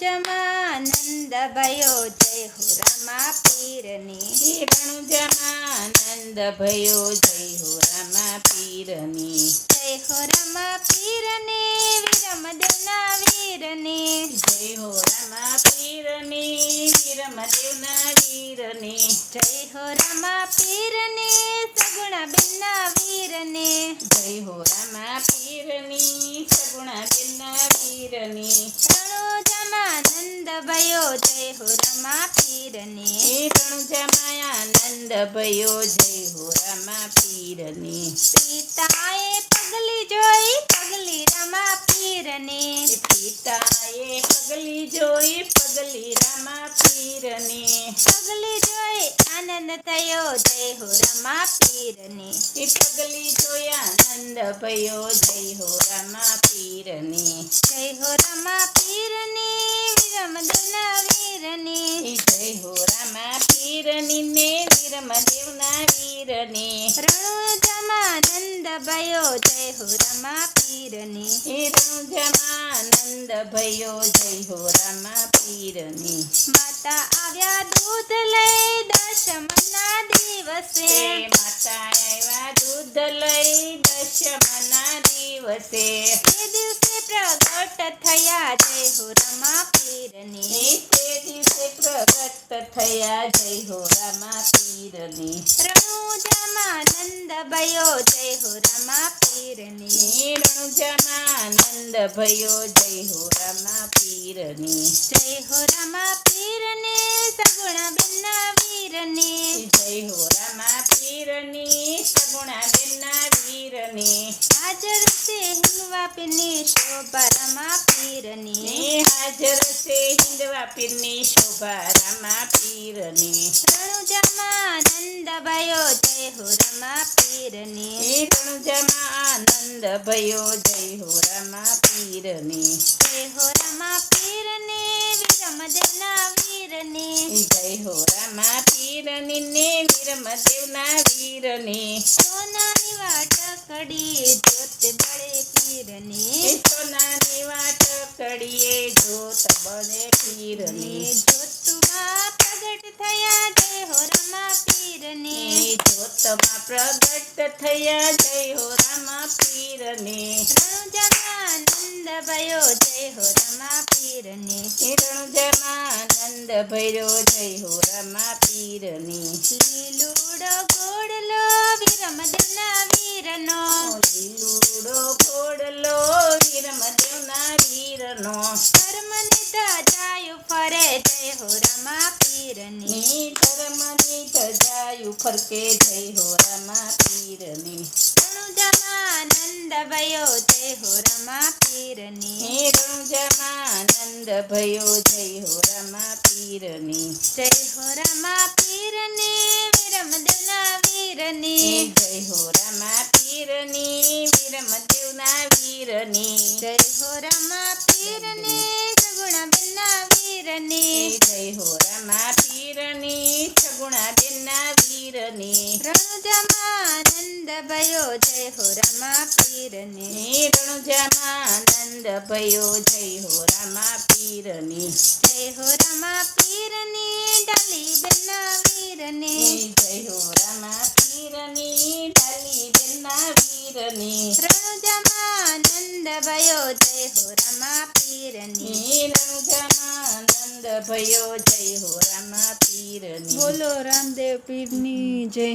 રણુજમાનંદ ભયો જય હો રમા પીરની રણુજમાનંદ ભયો જય હો રમા પીરની જય હો રમા પીરની વીરમદેવના વીરની જય હો રમા પીરની વીરમદેવના વીરની જય હો રમા પીરની સગુણાબેનના વીરની જય હો રમા પીરની સગુણાબેનના વીરની રણુજમાનંદ ભયો જય હો રમા પીરની રણુજમાનંદ ભયો જય હો રમા પીરની પિતાએ પગલી જોઈ પગલી રમા પીરની પિતાએ પગલી જોઈ પગલી રમા પીરની પગલી જોઈ આનંદ થયો જય હો રમા પીરની પગલી જોઈ આનંદ ભયો જય હો રમા પીરની જય હો રમા પીરની વીરમદેવના વીરની જય હો રમા પીરની ને વીરમદેવના વીરની રણુજમાનંદ ભયો જય હો રમા પીરની રણુજમાનંદ ભયો જય હો રમા પીરની માતા આવ્યા દૂધ લઈ દશમના દિવસે માતા આવ્યા દૂધ લઈ દશમના દિવસે તે દિવસે પ્રગટ થયા જય હો રમા પીરની તે દિવસે પ્રગટ થયા જય હો રમા પીરની રણુજમાનંદ ભયો જય હો રમા પીરની રણુજમાનંદ ભયો જય હો રમા પીરની જય હો રમા પીરની સગુણાબેનના વીરની જય હો રમા પીરની સગુણાબેનના વીરની હાજર છે હિંગવા પીરની શોભા રમા પીરની હાજર છે હિંદવા પીરની શોભા રમા પીરની રણુજમાનંદ ભયો જય હો રમા પીરની રણુજમાનંદ ભયો જય હો રમા પીરની જય હો રમા પીરની વીરમદેવના વીરની જય હો રમા પીરની ને વીરમદેવના વીરની સોનાની વાટકડી જોત બળે પીરની સોનાની વાટ કડીએ જોત બળે પીરની જોતુમાં પ્રગટ થયા જય હો રમા પીરની જોતમાં પ્રગટ થયા જય હો રમા પીરની રણુજમાનંદ ભયો જય હો રમા પીરની રણુજમાનંદ ભયો જય હો રમા પીરની લીલુડો ઘોડલો વીરમદેવના વીરનો લીલુડો ઘોડલો વીરમદેવના વીરનો ધર્મની ધજાયું ફરે જય હો રમા પીરની ધર્મની ધજાયું ફરકે જય હો રમા પીરની રણુજમાનંદ ભયો જય હો રમા પીરની રણુજમાનંદ ભયો જય હો રમા પીરની જય હો રમા પીરની વીરમદેવના વીરની જય હો રમા પીરની વીરમદેવના વીરની જય હો રમા પીરની સગુણાબેનના વીરની જય હો રમા પીરની સગુણાબેનના વીરની રણુજમાનંદ ભયો જય હો રમા પીરની રણુજમાનંદ ભયો જય હો રમા પીરની જય હો રમા પીરની ડાલીબેનના વીરની જય હો રમા પીરની ડાલીબેનના વીરની રણુજમાનંદ ભયો જય હો રમા પીરની રણુજમાનંદ ભયો જય હો રમા પીરની બોલો રામદેવ પીરની જય.